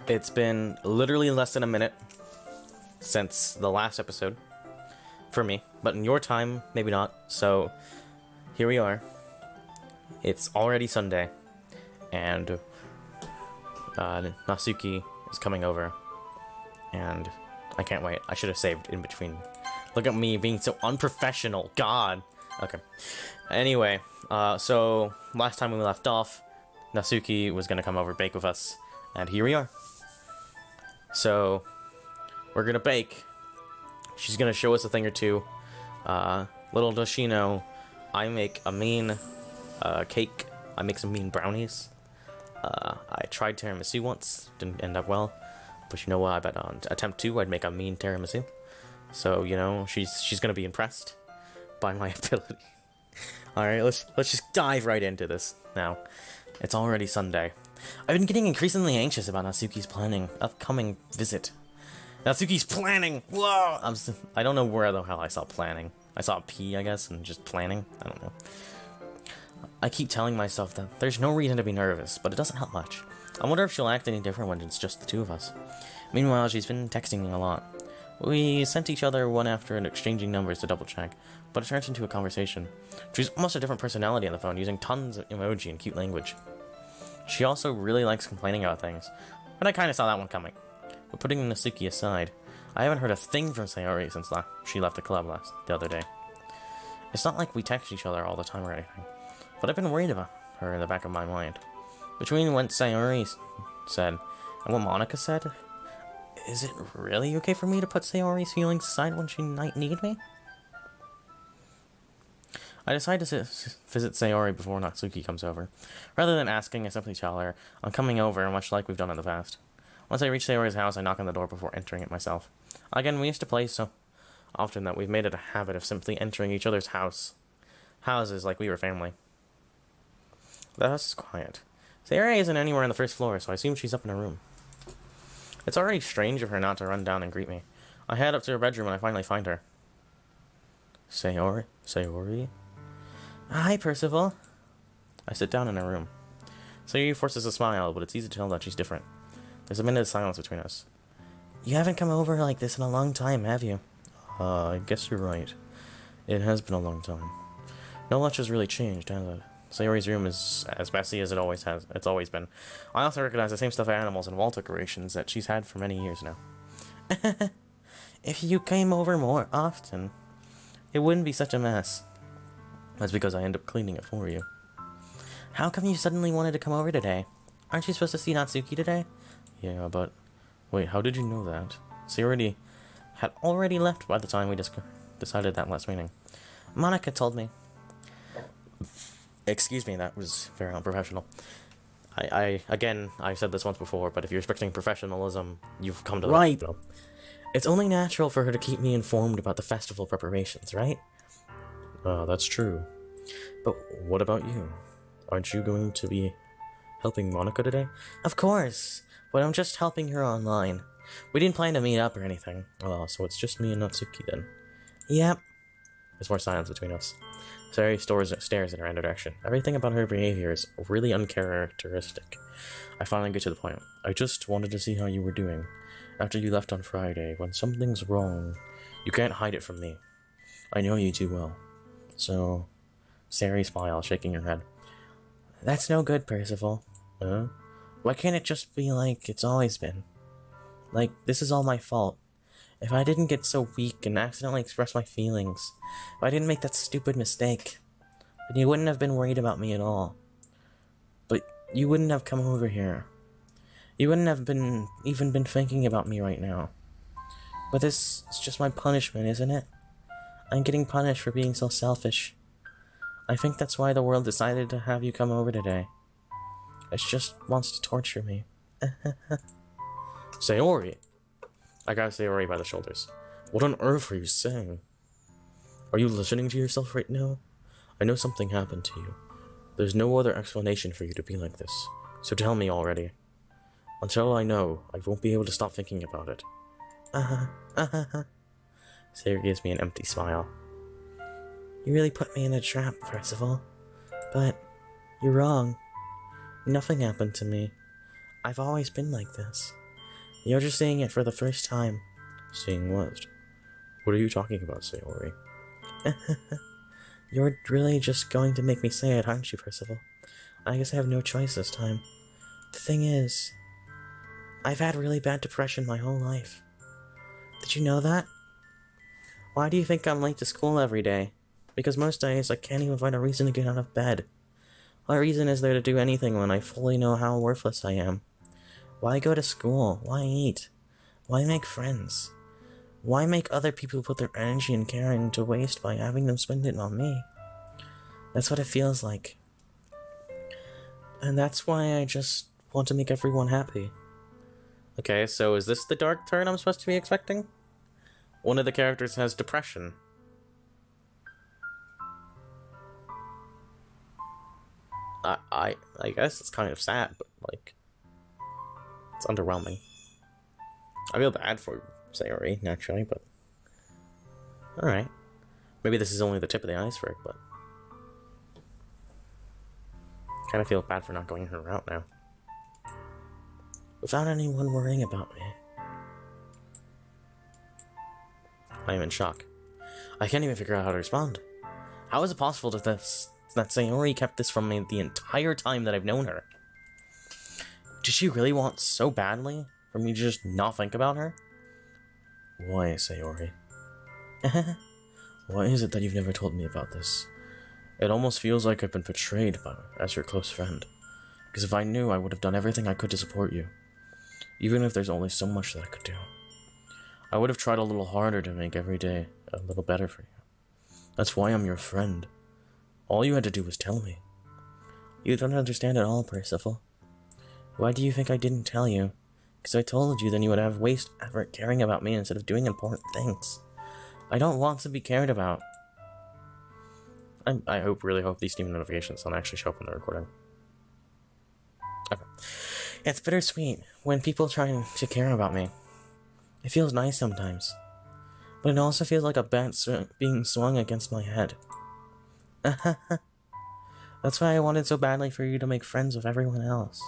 It's been literally less than a minute since the last episode for me, but in your time, maybe not. So here we are. It's already Sunday, and Natsuki is coming over, and I can't wait. I should have saved in between. Look at me being so unprofessional. God. Okay. Anyway, so last time we left off, Natsuki was gonna come over bake with us, and here we are. So we're gonna bake. She's gonna show us a thing or two. Little does she know, I make a mean cake. I make some mean brownies. I tried tiramisu once, didn't end up well, but you know what? I bet on attempt 2, I'd make a mean tiramisu. So you know, she's gonna be impressed by my ability. All right, let's just dive right into this now. It's already Sunday. I've been getting increasingly anxious about Natsuki's upcoming visit. Natsuki's planning! Whoa! I don't know where the hell I saw planning. I saw a P, I guess, and just planning. I don't know. I keep telling myself that there's no reason to be nervous, but it doesn't help much. I wonder if she'll act any different when it's just the two of us. Meanwhile, she's been texting me a lot. We sent each other one after and exchanging numbers to double check, but it turns into a conversation. She's almost a different personality on the phone, using tons of emoji and cute language. She also really likes complaining about things, but I kinda saw that one coming. But putting Natsuki aside, I haven't heard a thing from Sayori since she left the club the other day. It's not like we text each other all the time or anything, but I've been worried about her in the back of my mind. Between what Sayori said and what Monica said, is it really okay for me to put Sayori's feelings aside when she might need me? I decide to visit Sayori before Natsuki comes over. Rather than asking, I simply tell her I'm coming over, much like we've done in the past. Once I reach Sayori's house, I knock on the door before entering it myself. Again, we used to play so often that we've made it a habit of simply entering each other's houses like we were family. The house is quiet. Sayori isn't anywhere on the first floor, so I assume she's up in her room. It's already strange of her not to run down and greet me. I head up to her bedroom and I finally find her. Sayori? Hi, Percival. I sit down in her room. Sayori forces a smile, but it's easy to tell that she's different. There's a minute of silence between us. You haven't come over like this in a long time, have you? I guess you're right. It has been a long time. Not much has really changed, has it? Sayori's room is as messy as it's always been. I also recognize the same stuffed animals and wall decorations that she's had for many years now. If you came over more often, it wouldn't be such a mess. That's because I end up cleaning it for you. How come you suddenly wanted to come over today? Aren't you supposed to see Natsuki today? Yeah, but... Wait, how did you know that? Sayori had already left by the time we decided that last meeting. Monica told me. Excuse me, that was very unprofessional. Again, I've said this once before, but if you're expecting professionalism, you've come to the right. It's only natural for her to keep me informed about the festival preparations, right? That's true. But what about you? Aren't you going to be helping Monica today? Of course, but I'm just helping her online. We didn't plan to meet up or anything. Oh, so it's just me and Natsuki then. Yep. There's more silence between us. Sayori stares in her direction. Everything about her behavior is really uncharacteristic. I finally get to the point. I just wanted to see how you were doing. After you left on Friday, when something's wrong, you can't hide it from me. I know you too well. So, Sayori smiles, shaking her head. That's no good, Percival. Huh? Why can't it just be like it's always been? Like, this is all my fault. If I didn't get so weak and accidentally express my feelings, if I didn't make that stupid mistake, then you wouldn't have been worried about me at all. But you wouldn't have come over here. You wouldn't have even been thinking about me right now. But this is just my punishment, isn't it? I'm getting punished for being so selfish. I think that's why the world decided to have you come over today. It just wants to torture me. Sayori! I grab Sayori by the shoulders. What on earth are you saying? Are you listening to yourself right now? I know something happened to you. There's no other explanation for you to be like this. So tell me already. Until I know, I won't be able to stop thinking about it. Sayori gives me an empty smile. You really put me in a trap, Percival. But you're wrong. Nothing happened to me. I've always been like this. You're just seeing it for the first time. Seeing what? What are you talking about, Sayori? You're really just going to make me say it, aren't you, Percival? I guess I have no choice this time. The thing is, I've had really bad depression my whole life. Did you know that? Why do you think I'm late to school every day? Because most days I can't even find a reason to get out of bed. What reason is there to do anything when I fully know how worthless I am? Why go to school? Why eat? Why make friends? Why make other people put their energy and care into waste by having them spend it on me? That's what it feels like. And that's why I just want to make everyone happy. Okay, so is this the dark turn I'm supposed to be expecting? One of the characters has depression. I guess it's kind of sad, but, like, it's underwhelming. I feel bad for Sayori, naturally, but... Alright. Maybe this is only the tip of the iceberg, but... kind of feel bad for not going her route now. Without anyone worrying about me. I am in shock. I can't even figure out how to respond. How is it possible that Sayori kept this from me the entire time that I've known her? Did she really want so badly for me to just not think about her? Why, Sayori? Why is it that you've never told me about this? It almost feels like I've been betrayed as your close friend. Because if I knew, I would have done everything I could to support you. Even if there's only so much that I could do. I would have tried a little harder to make every day a little better for you. That's why I'm your friend. All you had to do was tell me. You don't understand at all, Percival. Why do you think I didn't tell you? Because I told you, then you would have waste effort caring about me instead of doing important things. I don't want to be cared about. I really hope these Steam notifications don't actually show up on the recording. Okay. It's bittersweet when people try to care about me. It feels nice sometimes. But it also feels like a bat being swung against my head. That's why I wanted so badly for you to make friends with everyone else.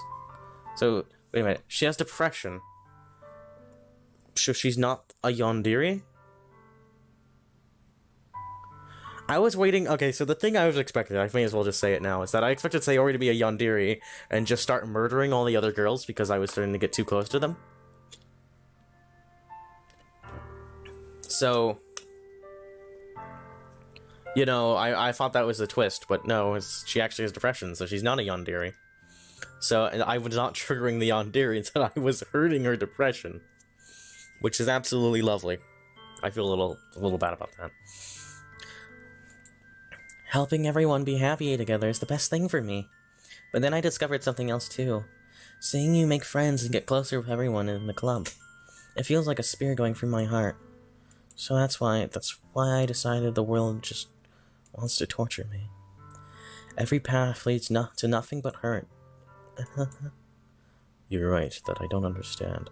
So, wait a minute. She has depression. So she's not a yandere? I was waiting... Okay, so the thing I was expecting, I may as well just say it now, is that I expected Sayori to be a yandere and just start murdering all the other girls because I was starting to get too close to them. So... You know, I thought that was a twist, but no, she actually has depression, so she's not a yandere. So, and I was not triggering the yandere until I was hurting her depression. Which is absolutely lovely. I feel a little bad about that. Helping everyone be happy together is the best thing for me. But then I discovered something else too. Seeing you make friends and get closer with everyone in the club. It feels like a spear going through my heart. So that's why I decided the world just wants to torture me. Every path leads to nothing but hurt. You're right, that I don't understand.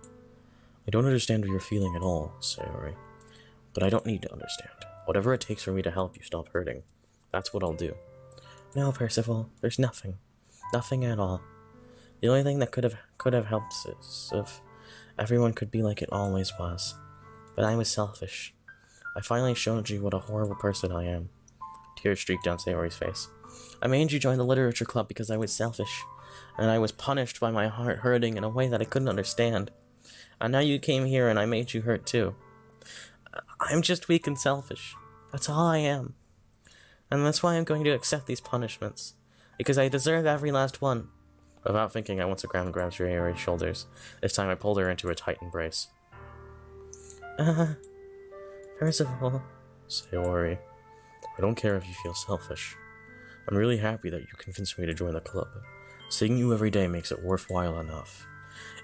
I don't understand what you're feeling at all, Sayori. But I don't need to understand. Whatever it takes for me to help you stop hurting, that's what I'll do. No, Percival, there's nothing. Nothing at all. The only thing that could have helped is if everyone could be like it always was. But I was selfish. I finally showed you what a horrible person I am. Tears streaked down Sayori's face. I made you join the literature club because I was selfish. And I was punished by my heart hurting in a way that I couldn't understand. And now you came here and I made you hurt too. I'm just weak and selfish. That's all I am. And that's why I'm going to accept these punishments. Because I deserve every last one. Without thinking, I once grabbed Sayori's shoulders. This time I pulled her into a tight embrace. Percival. Sayori, I don't care if you feel selfish. I'm really happy that you convinced me to join the club. Seeing you every day makes it worthwhile enough.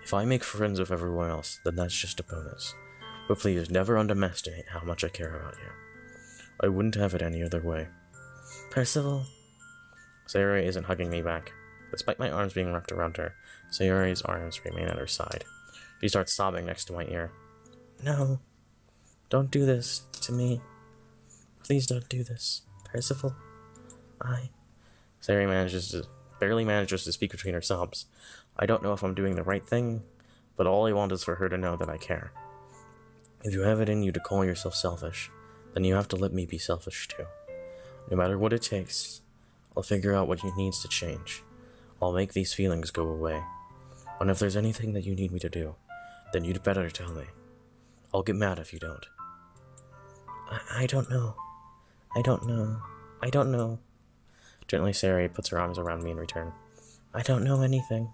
If I make friends with everyone else, then that's just a bonus. But please, never underestimate how much I care about you. I wouldn't have it any other way. Percival. Sayori isn't hugging me back. Despite my arms being wrapped around her, Sayori's arms remain at her side. She starts sobbing next to my ear. No. Don't do this to me. Please don't do this. Percival. Sayori barely manages to speak between her sobs. I don't know if I'm doing the right thing, but all I want is for her to know that I care. If you have it in you to call yourself selfish, then you have to let me be selfish too. No matter what it takes, I'll figure out what needs to change. I'll make these feelings go away. And if there's anything that you need me to do, then you'd better tell me. I'll get mad if you don't. I don't know. I don't know. I don't know. Gently, Sayori puts her arms around me in return. I don't know anything.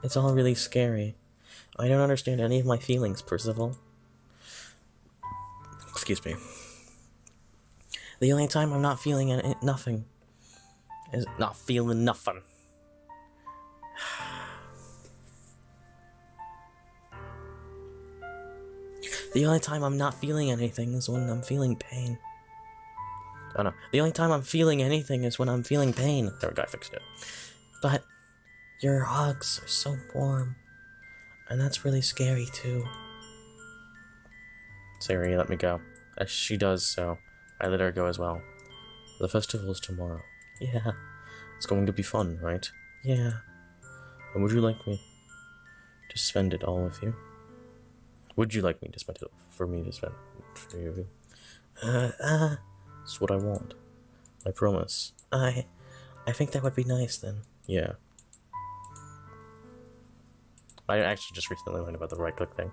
It's all really scary. I don't understand any of my feelings, Percival. Excuse me. The only time I'm not feeling nothing is not feeling nothing. The only time I'm not feeling anything is when I'm feeling pain. Oh no. The only time I'm feeling anything is when I'm feeling pain. There we go, I fixed it. But your hugs are so warm. And that's really scary too. Sayori let me go. As she does so, I let her go as well. The festival's tomorrow. Yeah. It's going to be fun, right? Yeah. And would you like me to spend it all with you? Would you like me to spend it for me to spend for you? It's what I want. I promise. I think that would be nice then. Yeah. I actually just recently learned about the right click thing.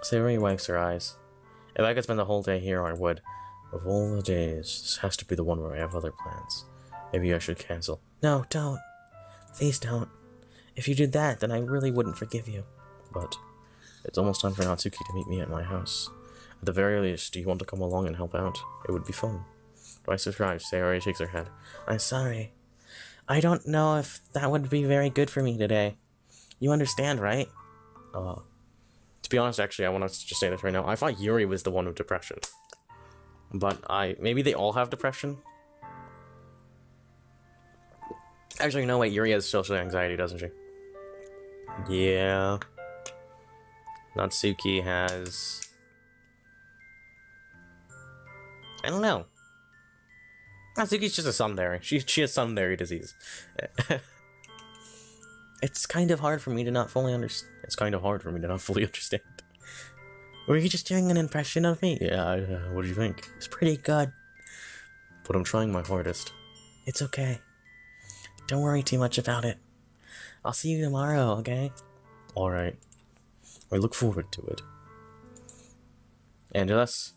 Sayori wipes her eyes. If I could spend the whole day here, I would. Of all the days, this has to be the one where I have other plans. Maybe I should cancel. No, don't. Please don't. If you did that, then I really wouldn't forgive you. But it's almost time for Natsuki to meet me at my house. At the very least, do you want to come along and help out? It would be fun. Twice surprised, Sayori shakes her head. I'm sorry. I don't know if that would be very good for me today. You understand, right? To be honest, actually, I want to just say this right now. I thought Yuri was the one with depression. But maybe they all have depression? Actually, no, wait, Yuri has social anxiety, doesn't she? Yeah. Natsuki has... I don't know. Natsuki's just a sunberry. She has sunberry disease. It's kind of hard for me to not fully understand. It's kind of hard for me to not fully understand. Were you just doing an impression of me? Yeah, what do you think? It's pretty good. But I'm trying my hardest. It's okay. Don't worry too much about it. I'll see you tomorrow, okay? Alright. I look forward to it. And thus,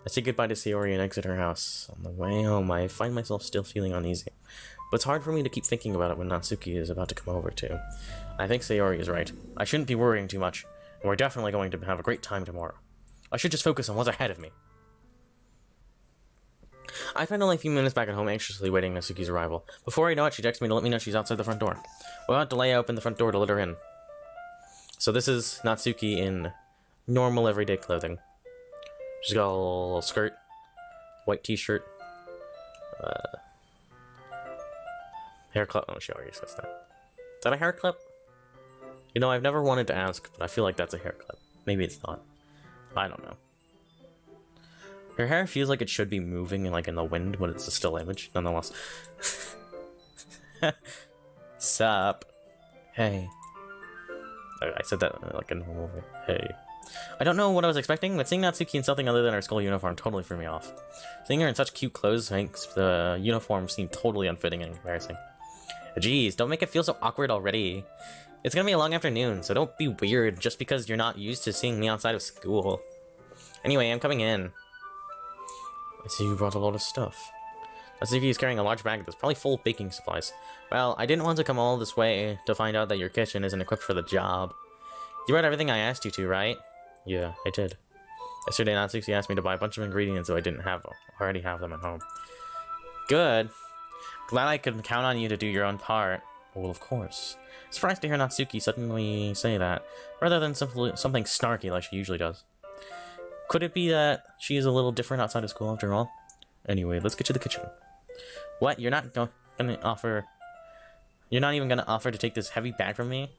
I say goodbye to Sayori and exit her house. On the way home, I find myself still feeling uneasy. But it's hard for me to keep thinking about it when Natsuki is about to come over too. I think Sayori is right. I shouldn't be worrying too much, and we're definitely going to have a great time tomorrow. I should just focus on what's ahead of me. I find only a few minutes back at home, anxiously waiting Natsuki's arrival. Before I know it, she texts me to let me know she's outside the front door. Without delay, I open the front door to let her in. So this is Natsuki in normal everyday clothing. She's got a little skirt, white t-shirt, hair clip. Oh, she already says that. Is that a hair clip? You know, I've never wanted to ask, but I feel like that's a hair clip. Maybe it's not. I don't know. Her hair feels like it should be moving in the wind, but it's a still image, nonetheless. Sup? Hey. I said that like a normal way. Hey. I don't know what I was expecting, but seeing Natsuki in something other than her school uniform totally threw me off. Seeing her in such cute clothes makes the uniform seem totally unfitting and embarrassing. Jeez, don't make it feel so awkward already. It's gonna be a long afternoon, so don't be weird just because you're not used to seeing me outside of school. Anyway, I'm coming in. I see you brought a lot of stuff. Natsuki is carrying a large bag that's probably full of baking supplies. Well, I didn't want to come all this way to find out that your kitchen isn't equipped for the job. You read everything I asked you to, right? Yeah, I did. Yesterday, Natsuki asked me to buy a bunch of ingredients so I didn't already have them at home. Good. Glad I could count on you to do your own part. Well, of course. Surprised to hear Natsuki suddenly say that, rather than simply something snarky like she usually does. Could it be that she is a little different outside of school after all? Anyway, let's get to the kitchen. What? You're not gonna offer... You're not even gonna offer to take this heavy bag from me?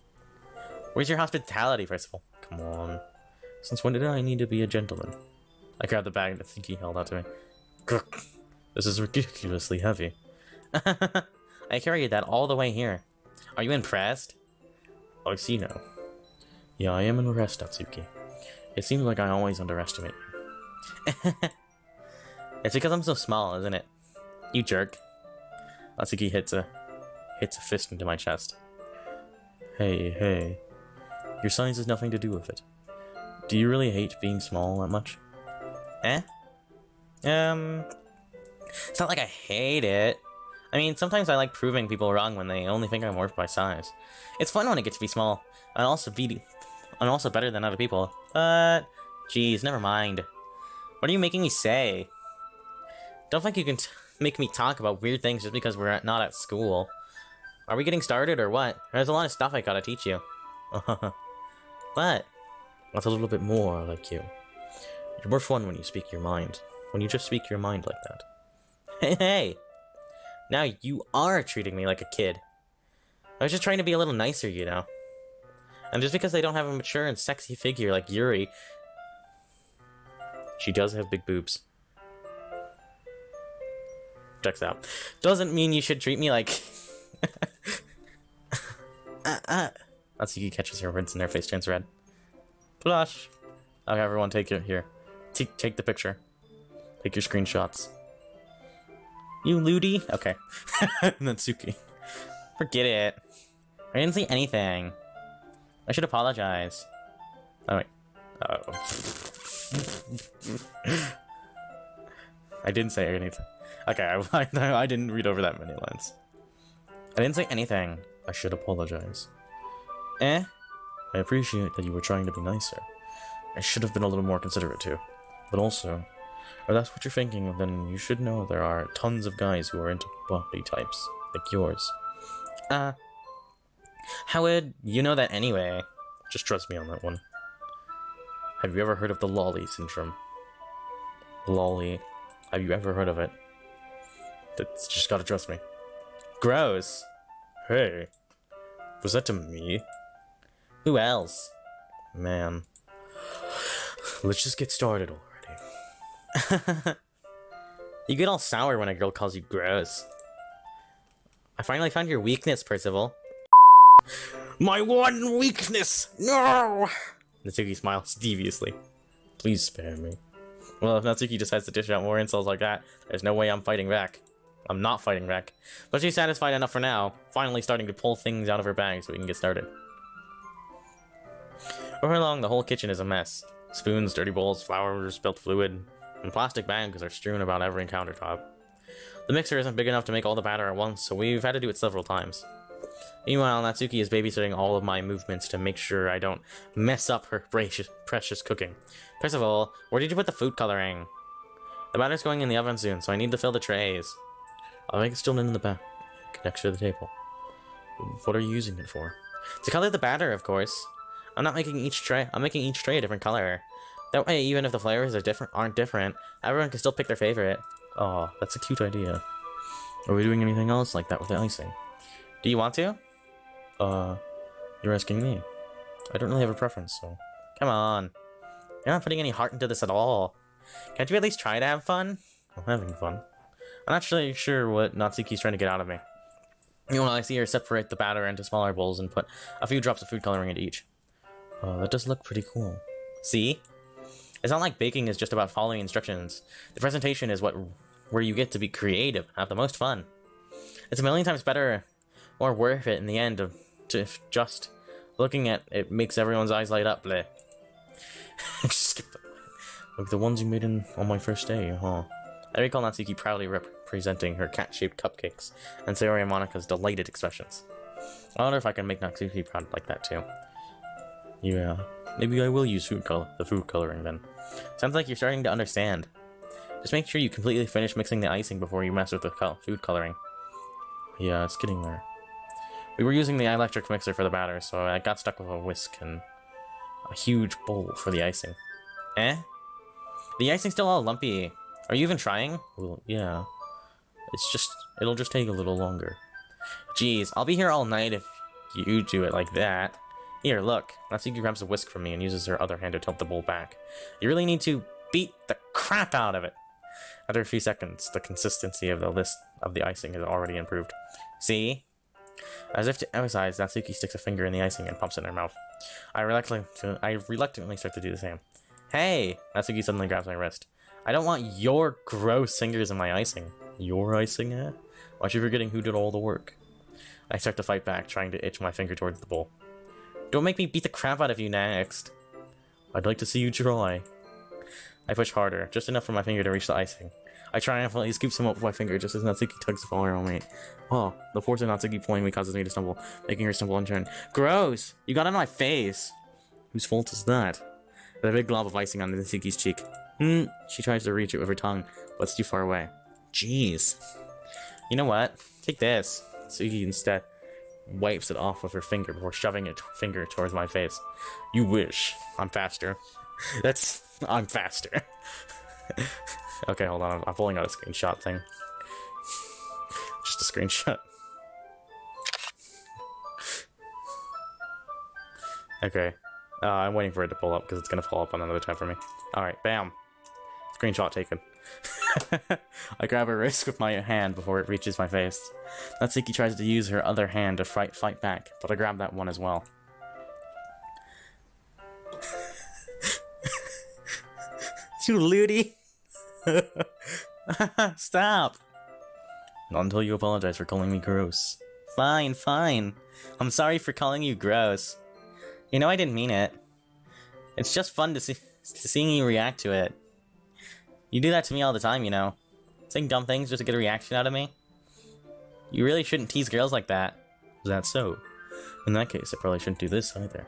Where's your hospitality, first of all? Come on. Since when did I need to be a gentleman? I grabbed the bag that Natsuki held out to me. Grr. This is ridiculously heavy. I carried that all the way here. Are you impressed? I see now. Yeah, I am impressed, Natsuki. It seems like I always underestimate you. It's because I'm so small, isn't it? You jerk. Natsuki hits a fist into my chest. Hey. Your size has nothing to do with it. Do you really hate being small that much? Eh? It's not like I hate it. I mean, sometimes I like proving people wrong when they only think I'm worth my size. It's fun when I get to be small, and also better than other people. But, geez, never mind. What are you making me say? Don't think you can make me talk about weird things just because we're not at school. Are we getting started or what? There's a lot of stuff I gotta teach you. What? That's a little bit more like you. You're more fun when you speak your mind. When you just speak your mind like that. Hey! Now you are treating me like a kid. I was just trying to be a little nicer, you know. And just because they don't have a mature and sexy figure like Yuri... She does have big boobs. Checks out. Doesn't mean you should treat me like... Natsuki catches her words and her face turns red. Blush. Okay, everyone, take it here. Take the picture. Take your screenshots. You looty? Okay. Natsuki. Forget it. I didn't say anything. I should apologize. Oh, wait. Uh-oh. I didn't say anything. Okay, I didn't read over that many lines. I didn't say anything. I should apologize. Eh? I appreciate that you were trying to be nicer. I should have been a little more considerate too. But also, if that's what you're thinking, then you should know there are tons of guys who are into body types, like yours. How would you know that anyway? Just trust me on that one. Have you ever heard of the lolly syndrome? Lolly. Have you ever heard of it? That's just gotta trust me. Gross. Hey. Was that to me? Who else? Man. Let's just get started already. You get all sour when a girl calls you gross. I finally found your weakness, Percival. My one weakness! No! Natsuki smiles deviously. Please spare me. Well, if Natsuki decides to dish out more insults like that, there's no way I'm fighting back. I'm not fighting back. But she's satisfied enough for now, finally starting to pull things out of her bag so we can get started. Before long, the whole kitchen is a mess. Spoons, dirty bowls, flour, spilt fluid, and plastic bags are strewn about every countertop. The mixer isn't big enough to make all the batter at once, so we've had to do it several times. Meanwhile, Natsuki is babysitting all of my movements to make sure I don't mess up her precious cooking. First of all, where did you put the food coloring? The batter's going in the oven soon, so I need to fill the trays. I'll make it still in the back, next to the table. What are you using it for? To color the batter, of course. I'm making each tray a different color. That way, even if the flavors aren't different, everyone can still pick their favorite. Oh, that's a cute idea. Are we doing anything else like that with the icing? Do you want to? You're asking me. I don't really have a preference, so... Come on. You're not putting any heart into this at all. Can't you at least try to have fun? I'm having fun. I'm not really sure what Natsuki's trying to get out of me. Meanwhile, I see her separate the batter into smaller bowls and put a few drops of food coloring into each. That does look pretty cool. See? It's not like baking is just about following instructions. The presentation is where you get to be creative and have the most fun. It's a million times better, more worth it in the end of just looking at it makes everyone's eyes light up. Bleh. Skip that. Like the ones you made on my first day, huh? I recall Natsuki proudly representing her cat-shaped cupcakes and Sayori and Monika's delighted expressions. I wonder if I can make Natsuki proud like that too. Yeah, maybe I will use the food coloring then. Sounds like you're starting to understand. Just make sure you completely finish mixing the icing before you mess with the food coloring. Yeah, it's getting there. We were using the electric mixer for the batter, so I got stuck with a whisk and a huge bowl for the icing. Eh? The icing's still all lumpy. Are you even trying? Well, yeah. It'll just take a little longer. Jeez, I'll be here all night if you do it like that. Here, look. Natsuki grabs a whisk from me and uses her other hand to tilt the bowl back. You really need to beat the crap out of it. After a few seconds, the consistency of the icing has already improved. See? As if to emphasize, Natsuki sticks a finger in the icing and pumps it in her mouth. I reluctantly start to do the same. Hey! Natsuki suddenly grabs my wrist. I don't want your gross fingers in my icing. Your icing, eh? Aren't you forgetting who did all the work? I start to fight back, trying to itch my finger towards the bowl. Don't make me beat the crap out of you next. I'd like to see you try. I push harder, just enough for my finger to reach the icing. I triumphantly scoop some up with my finger just as Natsuki tugs to follow her own weight. Oh, the force of Natsuki pulling me causes me to stumble, making her stumble in turn. Gross! You got it on my face! Whose fault is that? There's a big glob of icing on Natsuki's cheek. She tries to reach it with her tongue, but it's too far away. Jeez. You know what? Take this. Natsuki instead wipes it off with her finger before shoving her finger towards my face. You wish. I'm faster. I'm faster. Okay, hold on. I'm pulling out a screenshot thing. Just a screenshot. Okay. I'm waiting for it to pull up because it's going to fall up on another tab for me. Alright, bam. Screenshot taken. I grab her wrist with my hand before it reaches my face. Natsuki tries to use her other hand to fight back, but I grab that one as well. You looty! Stop! Not until you apologize for calling me gross. Fine, fine. I'm sorry for calling you gross. You know I didn't mean it. It's just fun to seeing you react to it. You do that to me all the time, you know. Saying dumb things just to get a reaction out of me. You really shouldn't tease girls like that. Is that so? In that case, I probably shouldn't do this either.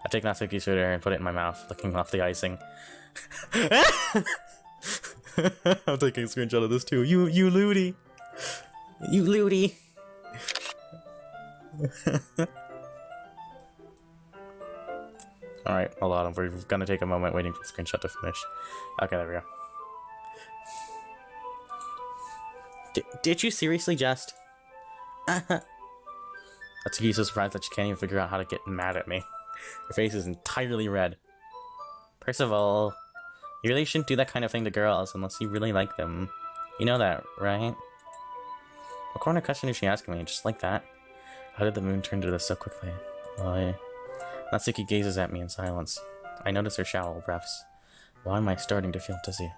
I take Natsuki's finger and put it in my mouth, licking off the icing. I'm taking a screenshot of this too. You looty! You looty! Alright, hold on. We're gonna take a moment waiting for the screenshot to finish. Okay, there we go. Did you seriously just? Natsuki's so surprised that she can't even figure out how to get mad at me. Her face is entirely red. Percival, you really shouldn't do that kind of thing to girls unless you really like them. You know that, right? What kind of question is she asking me? Just like that? How did the moon turn to this so quickly? Why? Natsuki gazes at me in silence. I notice her shallow breaths. Why am I starting to feel dizzy?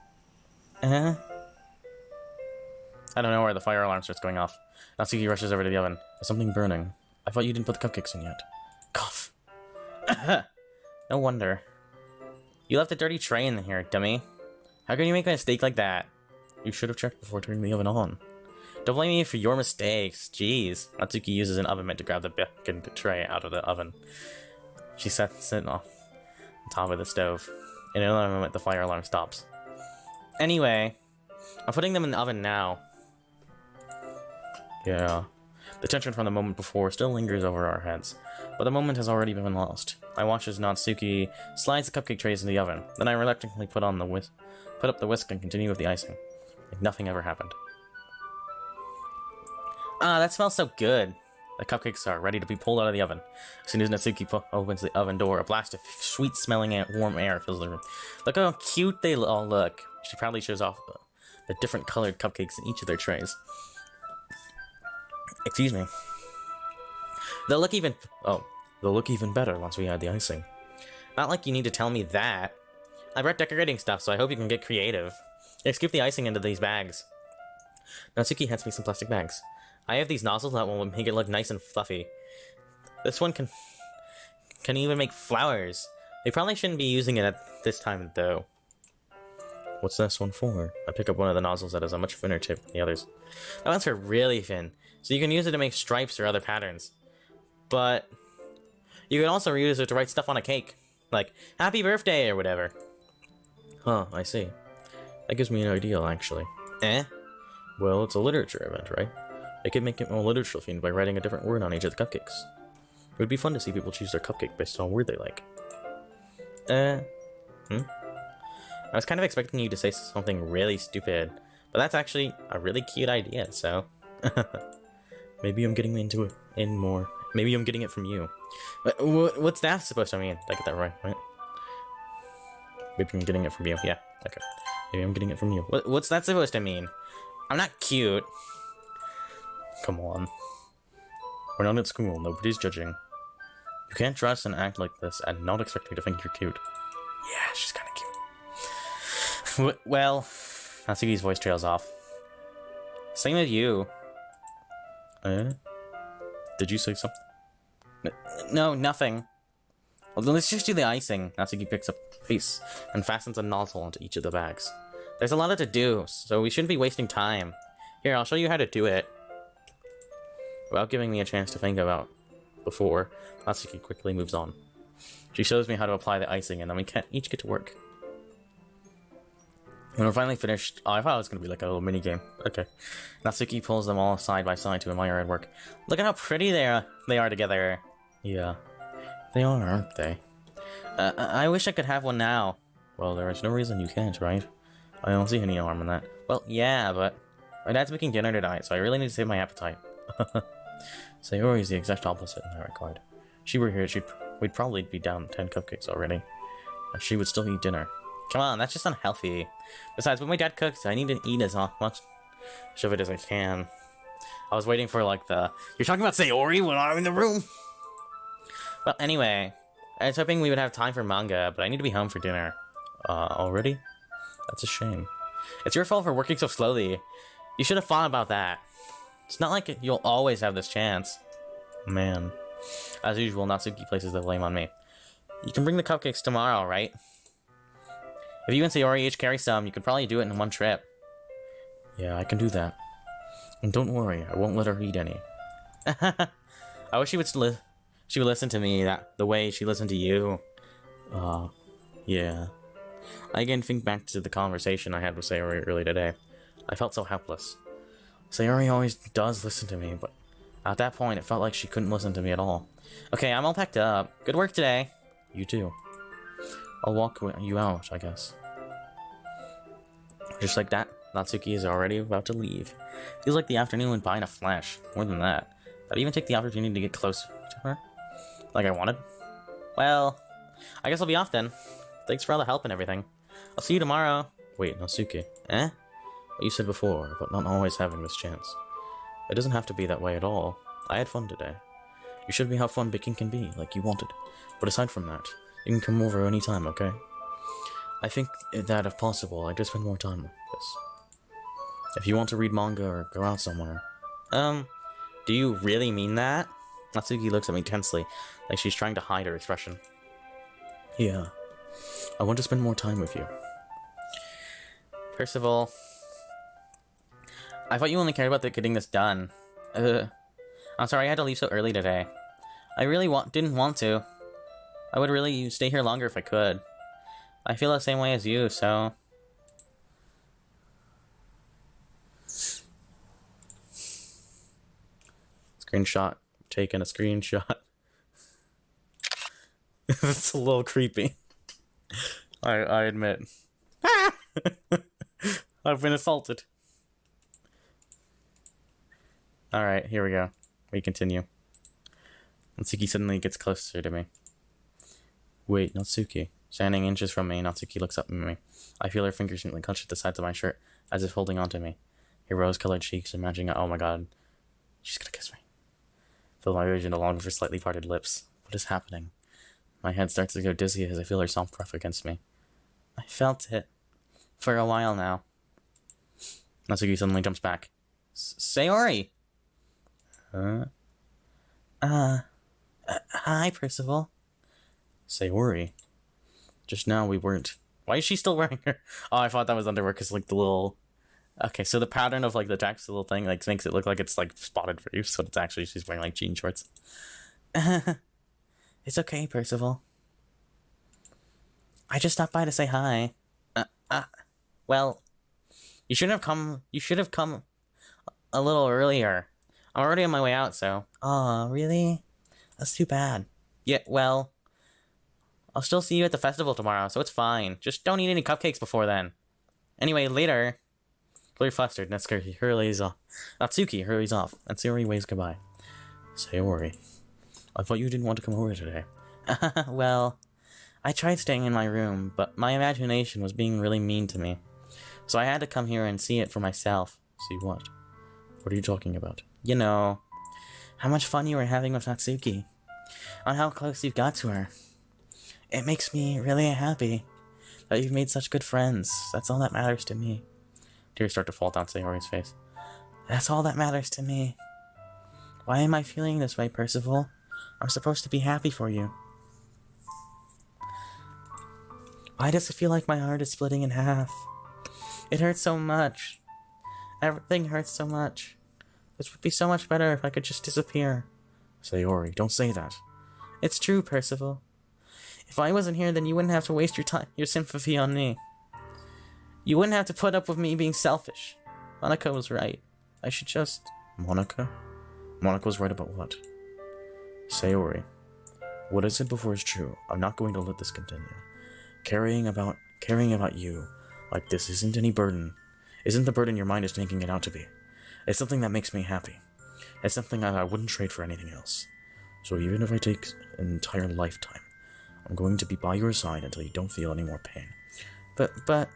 I don't know where the fire alarm starts going off. Natsuki rushes over to the oven. Is something burning? I thought you didn't put the cupcakes in yet. Cough. No wonder. You left a dirty tray in here, dummy. How can you make a mistake like that? You should have checked before turning the oven on. Don't blame me for your mistakes. Jeez. Natsuki uses an oven mitt to grab the bacon tray out of the oven. She sets it off on top of the stove. In another moment, the fire alarm stops. Anyway, I'm putting them in the oven now. Yeah. The tension from the moment before still lingers over our heads, but the moment has already been lost. I watch as Natsuki slides the cupcake trays in the oven, then I reluctantly put up the whisk and continue with the icing, like nothing ever happened. Ah, that smells so good. The cupcakes are ready to be pulled out of the oven. As soon as Natsuki opens the oven door, a blast of sweet-smelling warm air fills the room. Look how cute they all look. She proudly shows off the different colored cupcakes in each of their trays. Excuse me. They'll look even better once we add the icing. Not like you need to tell me that. I brought decorating stuff, so I hope you can get creative. Here, scoop the icing into these bags. Natsuki hands me some plastic bags. I have these nozzles that will make it look nice and fluffy. This one can even make flowers. They probably shouldn't be using it at this time, though. What's this one for? I pick up one of the nozzles that has a much thinner tip than the others. That one's for really thin, so you can use it to make stripes or other patterns. But you can also reuse it to write stuff on a cake, like "Happy Birthday" or whatever. Huh, I see. That gives me an idea, actually. Well, it's a literature event, right? I could make it more literature themed by writing a different word on each of the cupcakes. It would be fun to see people choose their cupcake based on a word they like. I was kind of expecting you to say something really stupid, but that's actually a really cute idea, so... Maybe I'm getting into it more. Maybe I'm getting it from you. What's that supposed to mean? Did I get that right? Maybe I'm getting it from you. Yeah, okay. Maybe I'm getting it from you. What's that supposed to mean? I'm not cute. Come on. We're not at school, nobody's judging. You can't dress and act like this and not expect me to think you're cute. Yeah, she's kinda cute. Well, Natsuki's voice trails off. Same with you. Did you say something? No, nothing. Well, then let's just do the icing. Natsuki picks up a piece and fastens a nozzle onto each of the bags. There's a lot to do, so we shouldn't be wasting time. Here, I'll show you how to do it. Without giving me a chance to think about before, Natsuki quickly moves on. She shows me how to apply the icing, and then we can each get to work. When we're finally finished, oh, I thought it was going to be like a little mini game. Okay. Natsuki pulls them all side by side to admire her work. Look at how pretty they are together. Yeah. They are, aren't they? I wish I could have one now. Well, there is no reason you can't, right? I don't see any harm in that. Well, yeah, but my dad's making dinner tonight, so I really need to save my appetite. Sayori is the exact opposite in that regard. If she were here, we'd probably be down 10 cupcakes already. And she would still eat dinner. Come on, that's just unhealthy. Besides, when my dad cooks, I need to eat as much of it as I can. I was waiting for, like, the... You're talking about Sayori when I'm in the room? Well, anyway, I was hoping we would have time for manga, but I need to be home for dinner. Already? That's a shame. It's your fault for working so slowly. You should have thought about that. It's not like you'll always have this chance. Man. As usual, Natsuki places the blame on me. You can bring the cupcakes tomorrow, right? If you and Sayori each carry some, you could probably do it in one trip. Yeah, I can do that. And don't worry, I won't let her eat any. I wish she would listen to me the way she listened to you. Yeah. I again think back to the conversation I had with Sayori earlier today. I felt so helpless. Sayori always does listen to me, but at that point it felt like she couldn't listen to me at all. Okay, I'm all packed up. Good work today. You too. I'll walk you out, I guess. Just like that, Natsuki is already about to leave. Feels like the afternoon went by in a flash. More than that, I'd even take the opportunity to get closer to her, like I wanted. Well, I guess I'll be off then. Thanks for all the help and everything. I'll see you tomorrow. Wait, Natsuki. Eh? What you said before about not always having this chance. It doesn't have to be that way at all. I had fun today. You showed me how fun baking can be, like you wanted. But aside from that, you can come over anytime, okay? I think that if possible, I'd just spend more time with this. If you want to read manga or go out somewhere. Do you really mean that? Natsuki looks at me tensely, like she's trying to hide her expression. Yeah. I want to spend more time with you. First of all, I thought you only cared about getting this done. I'm sorry I had to leave so early today. I really didn't want to. I would really stay here longer if I could. I feel the same way as you, so... Screenshot. Taking a screenshot. It's a little creepy. I admit. I've been assaulted. Alright, here we go. We continue. Natsuki suddenly gets closer to me. Wait, Natsuki. Standing inches from me, Natsuki looks up at me. I feel her fingers gently clutch at the sides of my shirt, as if holding onto me. Her rose-colored cheeks imagining, oh my god. She's gonna kiss me. Fill my vision along with her slightly parted lips. What is happening? My head starts to go dizzy as I feel her soft breath against me. I felt it. For a while now. Natsuki suddenly jumps back. Sayori! Hi, Percival. Sayori. Just now we weren't. Why is she still wearing her? Oh, I thought that was underwear because, like, the little... Okay, so the pattern of, like, the text, the little thing, like, makes it look like it's, like, spotted for you, so it's actually she's wearing, like, jean shorts. It's okay, Percival. I just stopped by to say hi. Well, you should have come a little earlier. I'm already on my way out, so... Aw, really? That's too bad. Yeah, well... I'll still see you at the festival tomorrow, so it's fine. Just don't eat any cupcakes before then. Anyway, later... Clearly flustered, Natsuki hurries off, and Sayori waves goodbye. Sayori, I thought you didn't want to come over today. Well, I tried staying in my room, but my imagination was being really mean to me. So I had to come here and see it for myself. See what? What are you talking about? You know, how much fun you were having with Natsuki, on how close you got to her. It makes me really happy that you've made such good friends. That's all that matters to me. Tears start to fall down Sayori's face. That's all that matters to me. Why am I feeling this way, Percival? I'm supposed to be happy for you. Why does it feel like my heart is splitting in half? It hurts so much. Everything hurts so much. This would be so much better if I could just disappear. Sayori, don't say that. It's true, Percival. If I wasn't here, then you wouldn't have to waste your sympathy on me. You wouldn't have to put up with me being selfish. Monica was right. I should just... Monica? Monica was right about what? Sayori, what I said before is true. I'm not going to let this continue. Caring about you like this isn't any burden. Isn't the burden your mind is making it out to be. It's something that makes me happy. It's something that I wouldn't trade for anything else. So even if I take an entire lifetime, I'm going to be by your side until you don't feel any more pain. But...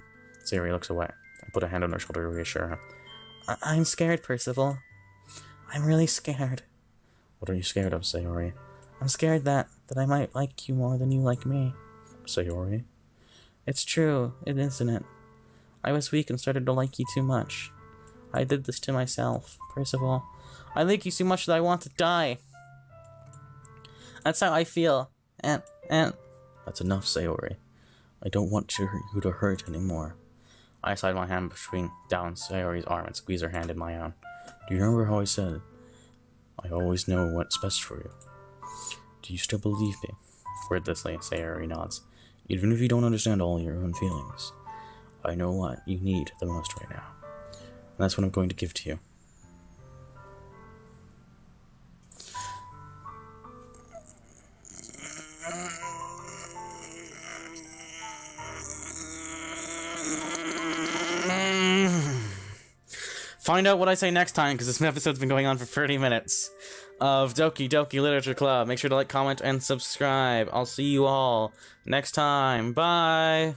Sayori looks away and put a hand on her shoulder to reassure her. I'm scared, Percival. I'm really scared. What are you scared of, Sayori? I'm scared that I might like you more than you like me. Sayori? It's true, isn't it? I was weak and started to like you too much. I did this to myself, Percival. I like you so much that I want to die. That's how I feel. And... That's enough, Sayori. I don't want you to hurt anymore. I slide my hand down Sayori's arm and squeeze her hand in my own. Do you remember how I said, I always know what's best for you? Do you still believe me? Wordlessly, Sayori nods. Even if you don't understand all your own feelings, I know what you need the most right now. And that's what I'm going to give to you. Find out what I say next time, because this episode's been going on for 30 minutes of Doki Doki Literature Club. Make sure to like, comment, and subscribe. I'll see you all next time. Bye!